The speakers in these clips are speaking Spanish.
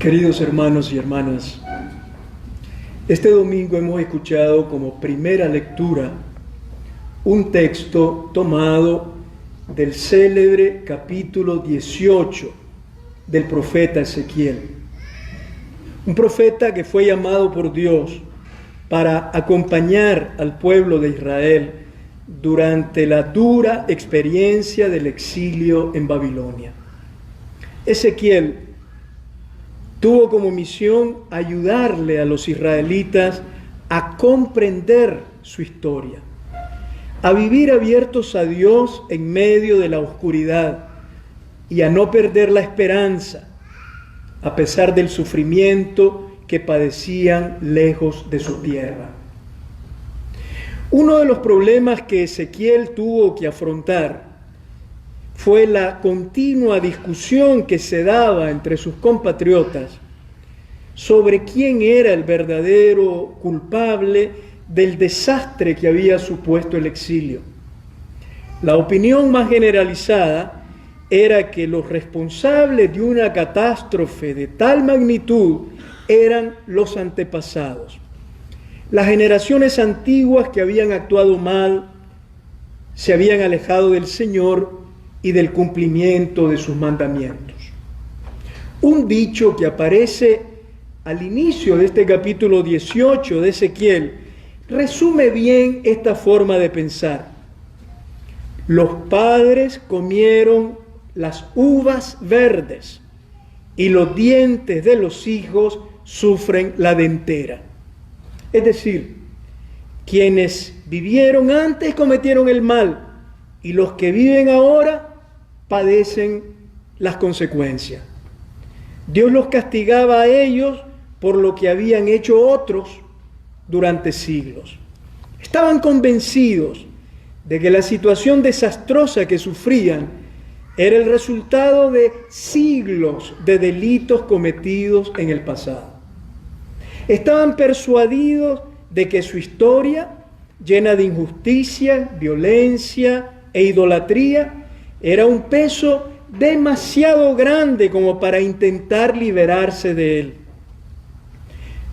Queridos hermanos y hermanas, este domingo hemos escuchado como primera lectura un texto tomado del célebre capítulo 18 del profeta Ezequiel. Un profeta que fue llamado por Dios para acompañar al pueblo de Israel durante la dura experiencia del exilio en Babilonia. Ezequiel tuvo como misión ayudarle a los israelitas a comprender su historia, a vivir abiertos a Dios en medio de la oscuridad y a no perder la esperanza, a pesar del sufrimiento que padecían lejos de su tierra. Uno de los problemas que Ezequiel tuvo que afrontar fue la continua discusión que se daba entre sus compatriotas sobre quién era el verdadero culpable del desastre que había supuesto el exilio. La opinión más generalizada era que los responsables de una catástrofe de tal magnitud eran los antepasados, las generaciones antiguas que habían actuado mal, se habían alejado del Señor y del cumplimiento de sus mandamientos. Un dicho que aparece al inicio de este capítulo 18 de Ezequiel resume bien esta forma de pensar. Los padres comieron las uvas verdes y los dientes de los hijos sufren la dentera. Es decir, quienes vivieron antes cometieron el mal y los que viven ahora padecen las consecuencias. Dios los castigaba a ellos por lo que habían hecho otros durante siglos. Estaban convencidos de que la situación desastrosa que sufrían era el resultado de siglos de delitos cometidos en el pasado. Estaban persuadidos de que su historia, llena de injusticia, violencia e idolatría, era un peso demasiado grande como para intentar liberarse de él.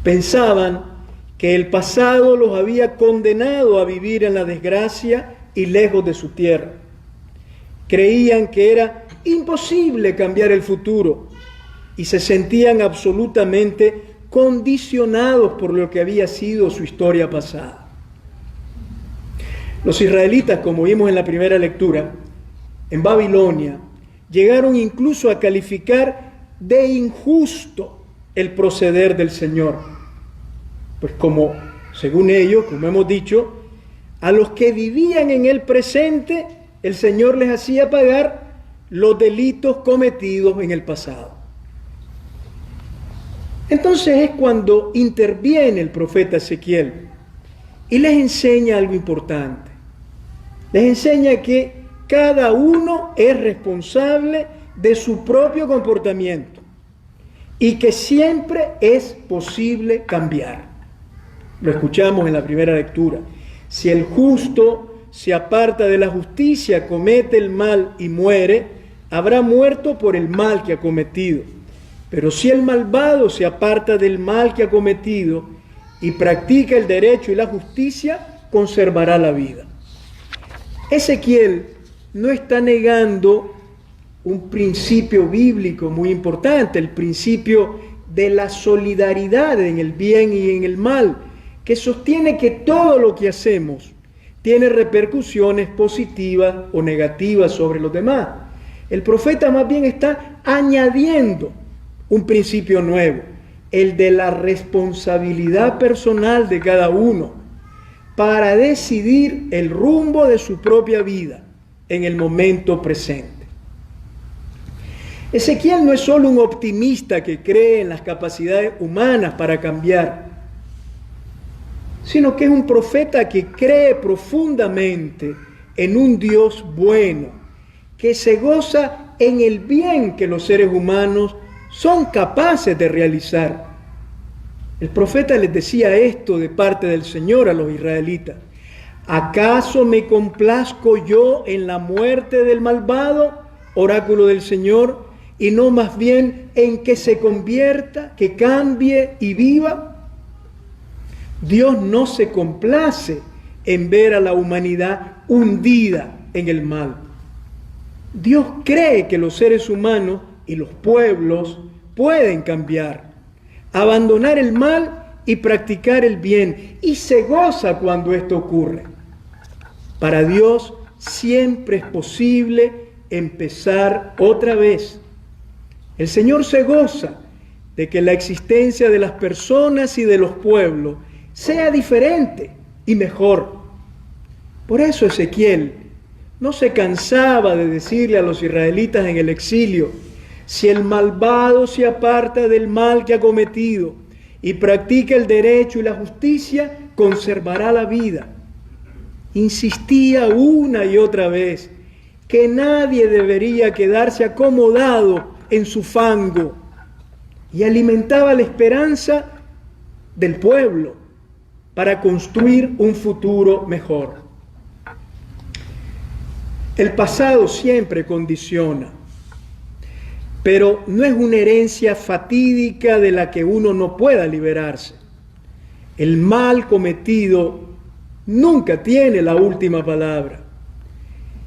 Pensaban que el pasado los había condenado a vivir en la desgracia y lejos de su tierra. Creían que era imposible cambiar el futuro y se sentían absolutamente condicionados por lo que había sido su historia pasada. Los israelitas, como vimos en la primera lectura, en Babilonia, llegaron incluso a calificar de injusto el proceder del Señor. Pues como, según ellos, como hemos dicho, a los que vivían en el presente, el Señor les hacía pagar los delitos cometidos en el pasado. Entonces es cuando interviene el profeta Ezequiel y les enseña algo importante. Les enseña que cada uno es responsable de su propio comportamiento y que siempre es posible cambiar. Lo escuchamos en la primera lectura. Si el justo se aparta de la justicia, comete el mal y muere, habrá muerto por el mal que ha cometido. Pero si el malvado se aparta del mal que ha cometido y practica el derecho y la justicia, conservará la vida. Ezequiel no está negando un principio bíblico muy importante, el principio de la solidaridad en el bien y en el mal, que sostiene que todo lo que hacemos tiene repercusiones positivas o negativas sobre los demás. El profeta más bien está añadiendo un principio nuevo, el de la responsabilidad personal de cada uno para decidir el rumbo de su propia vida en el momento presente. Ezequiel no es solo un optimista que cree en las capacidades humanas para cambiar, sino que es un profeta que cree profundamente en un Dios bueno, que se goza en el bien que los seres humanos son capaces de realizar. El profeta les decía esto de parte del Señor a los israelitas: ¿acaso me complazco yo en la muerte del malvado, oráculo del Señor, y no más bien en que se convierta, que cambie y viva? Dios no se complace en ver a la humanidad hundida en el mal. Dios cree que los seres humanos y los pueblos pueden cambiar, abandonar el mal y practicar el bien, y se goza cuando esto ocurre. Para Dios siempre es posible empezar otra vez. El Señor se goza de que la existencia de las personas y de los pueblos sea diferente y mejor. Por eso Ezequiel no se cansaba de decirle a los israelitas en el exilio: si el malvado se aparta del mal que ha cometido y practica el derecho y la justicia, conservará la vida. Insistía una y otra vez que nadie debería quedarse acomodado en su fango, y alimentaba la esperanza del pueblo para construir un futuro mejor. El pasado siempre condiciona, pero no es una herencia fatídica de la que uno no pueda liberarse. El mal cometido nunca tiene la última palabra.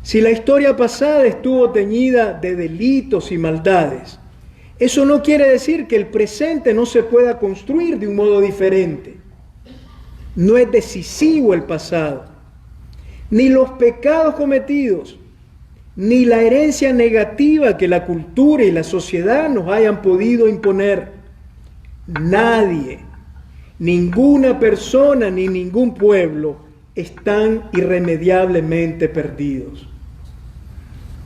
Si la historia pasada estuvo teñida de delitos y maldades, eso no quiere decir que el presente no se pueda construir de un modo diferente. No es decisivo el pasado, ni los pecados cometidos, ni la herencia negativa que la cultura y la sociedad nos hayan podido imponer. Nadie, ninguna persona ni ningún pueblo están irremediablemente perdidos.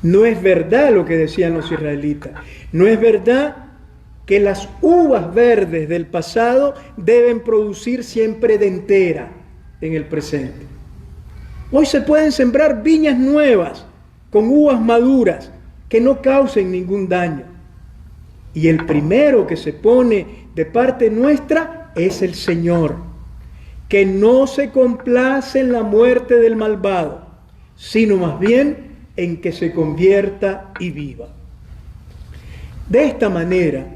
No es verdad lo que decían los israelitas. No es verdad que las uvas verdes del pasado deben producir siempre de entera en el presente. Hoy se pueden sembrar viñas nuevas con uvas maduras que no causen ningún daño. Y el primero que se pone de parte nuestra es el Señor, que no se complace en la muerte del malvado, sino más bien en que se convierta y viva. De esta manera,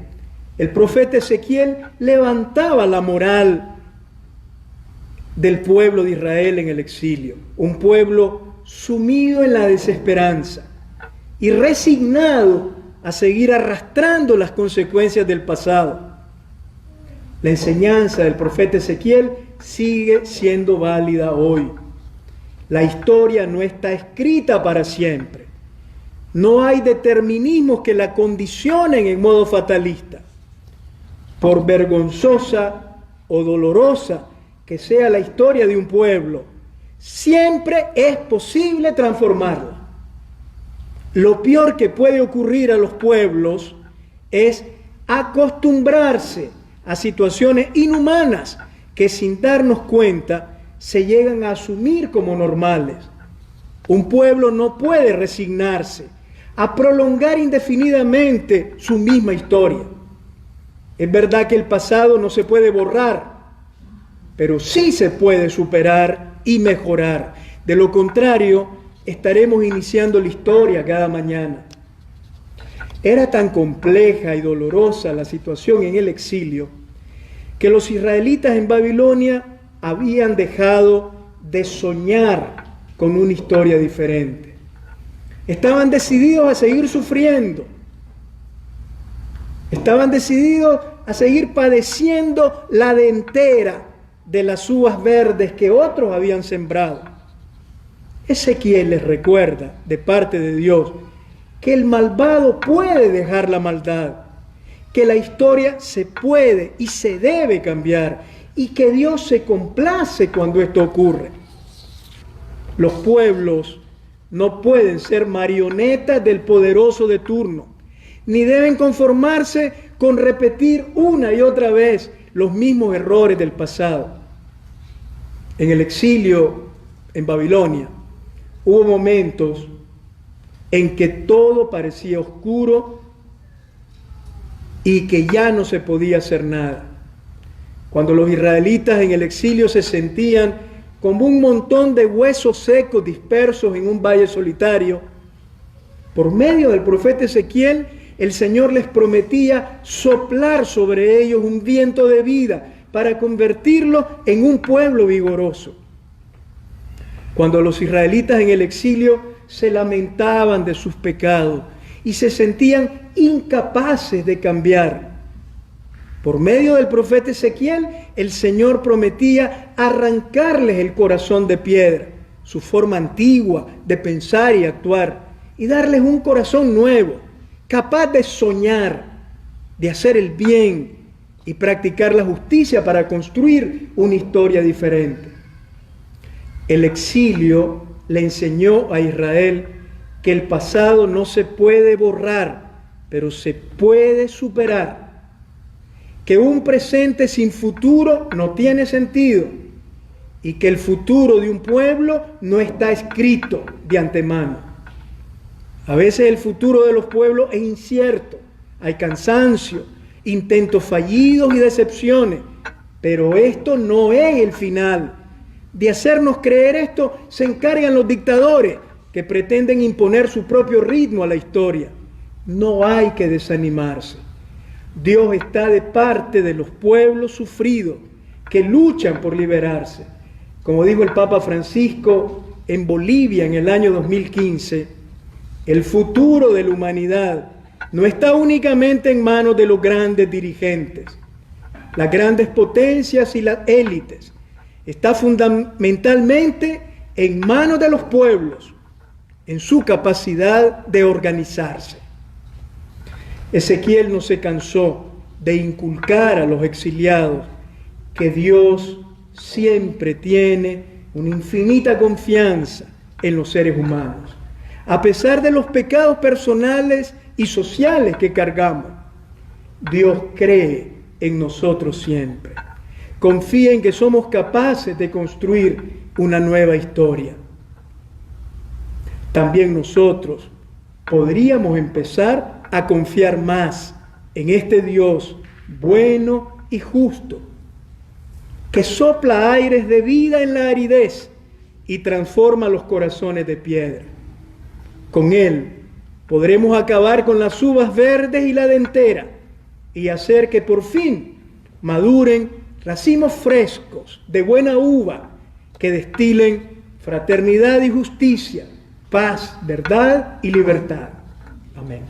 el profeta Ezequiel levantaba la moral del pueblo de Israel en el exilio, un pueblo sumido en la desesperanza y resignado a seguir arrastrando las consecuencias del pasado. La enseñanza del profeta Ezequiel sigue siendo válida hoy. La historia no está escrita para siempre. No hay determinismos que la condicionen en modo fatalista. Por vergonzosa o dolorosa que sea la historia de un pueblo, siempre es posible transformarla. Lo peor que puede ocurrir a los pueblos es acostumbrarse a situaciones inhumanas que sin darnos cuenta se llegan a asumir como normales. Un pueblo no puede resignarse a prolongar indefinidamente su misma historia. Es verdad que el pasado no se puede borrar, pero sí se puede superar y mejorar. De lo contrario, estaremos iniciando la historia cada mañana. Era tan compleja y dolorosa la situación en el exilio que los israelitas en Babilonia habían dejado de soñar con una historia diferente. Estaban decididos a seguir sufriendo. Estaban decididos a seguir padeciendo la dentera de las uvas verdes que otros habían sembrado. Ezequiel les recuerda, de parte de Dios, que el malvado puede dejar la maldad, que la historia se puede y se debe cambiar, y que Dios se complace cuando esto ocurre. Los pueblos no pueden ser marionetas del poderoso de turno, ni deben conformarse con repetir una y otra vez los mismos errores del pasado. En el exilio en Babilonia hubo momentos en que todo parecía oscuro y que ya no se podía hacer nada. Cuando los israelitas en el exilio se sentían como un montón de huesos secos dispersos en un valle solitario, por medio del profeta Ezequiel el Señor les prometía soplar sobre ellos un viento de vida para convertirlos en un pueblo vigoroso. Cuando los israelitas en el exilio se lamentaban de sus pecados y se sentían incapaces de cambiar, por medio del profeta Ezequiel, el Señor prometía arrancarles el corazón de piedra, su forma antigua de pensar y actuar, y darles un corazón nuevo, capaz de soñar, de hacer el bien y practicar la justicia para construir una historia diferente. El exilio le enseñó a Israel que el pasado no se puede borrar, pero se puede superar. Que un presente sin futuro no tiene sentido y que el futuro de un pueblo no está escrito de antemano. A veces el futuro de los pueblos es incierto, hay cansancio, intentos fallidos y decepciones, pero esto no es el final. De hacernos creer esto se encargan los dictadores que pretenden imponer su propio ritmo a la historia. No hay que desanimarse. Dios está de parte de los pueblos sufridos que luchan por liberarse. Como dijo el Papa Francisco en Bolivia en el año 2015, el futuro de la humanidad no está únicamente en manos de los grandes dirigentes, las grandes potencias y las élites. Está fundamentalmente en manos de los pueblos, en su capacidad de organizarse. Ezequiel no se cansó de inculcar a los exiliados que Dios siempre tiene una infinita confianza en los seres humanos, a pesar de los pecados personales y sociales que cargamos. Dios cree en nosotros siempre. Confía en que somos capaces de construir una nueva historia. También nosotros podríamos empezar a confiar más en este Dios bueno y justo, que sopla aires de vida en la aridez y transforma los corazones de piedra. Con Él podremos acabar con las uvas verdes y la dentera y hacer que por fin maduren racimos frescos de buena uva que destilen fraternidad y justicia, paz, verdad y libertad. Amén.